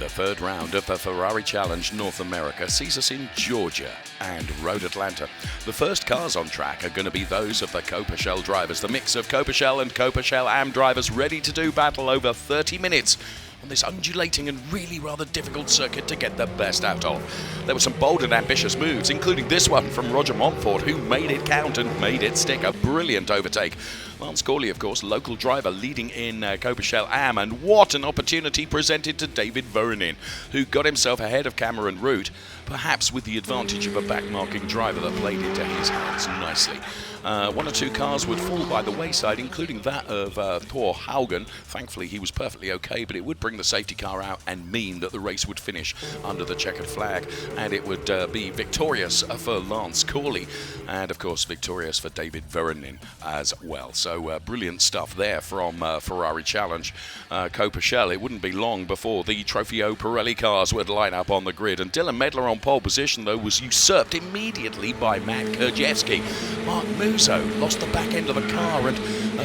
The third round of the Ferrari Challenge North America sees us in Georgia and Road Atlanta. The first cars on track are going to be those of the Copa-Shell drivers, the mix of Copa-Shell and Copa-Shell AM drivers ready to do battle over 30 minutes on this undulating and really rather difficult circuit to get the best out of. There were some bold and ambitious moves, including this one from Roger Montfort, who made it count and made it stick. A brilliant overtake. Lance Corley, of course, local driver leading in Copa-Shell AM, and what an opportunity presented to David Voronin, who got himself ahead of Cameron Root, perhaps with the advantage of a back-marking driver that played into his hands nicely. One or two cars would fall by the wayside, including that of Thor Haugen. Thankfully, he was perfectly okay, but it would bring the safety car out and mean that the race would finish under the checkered flag, and it would be victorious for Lance Corley, and of course victorious for David Voronin as well. So brilliant stuff there from Ferrari Challenge. Copa-Shell, it wouldn't be long before the Trofeo Pirelli cars would line up on the grid, and Dylan Medler on pole position, though, was usurped immediately by Matt Kurjewski. Mark Musso lost the back end of the car and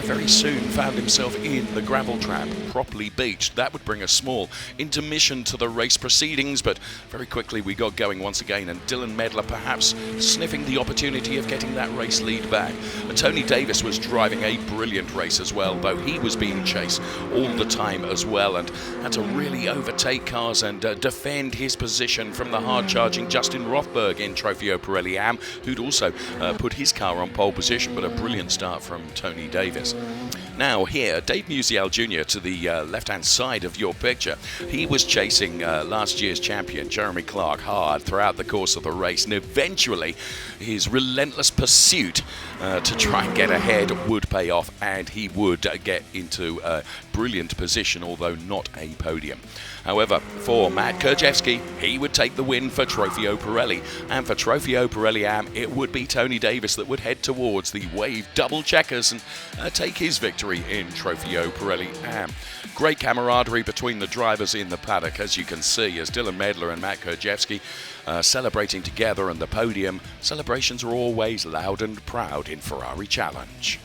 very soon found himself in the gravel trap, properly beached. That would bring a small intermission to the race proceedings, but very quickly we got going once again, and Dylan Medler perhaps sniffing the opportunity of getting that race lead back. Tony Davis was driving a brilliant race as well, though he was being chased all the time as well, and had to really overtake cars and defend his position from the hard-charging Justin Rothberg in Trofeo Pirelli AM, who'd also put his car on pole position, but a brilliant start from Tony Davis. Now here, Dave Musial Jr. to the left-hand side of your picture. He was chasing last year's champion, Jeremy Clark, hard throughout the course of the race, and eventually his relentless pursuit to try and get ahead would pay off, and he would get into a brilliant position, although not a podium. However, for Matt Kurjewski, he would take the win for Trofeo Pirelli, and for Trofeo Pirelli AM, it would be Tony Davis that would head towards the wave double checkers and take his victory in Trofeo Pirelli AM. Great camaraderie between the drivers in the paddock, as you can see, as Dylan Medler and Matt Kurjewski celebrating together on the podium. Celebrations are always loud and proud in Ferrari Challenge.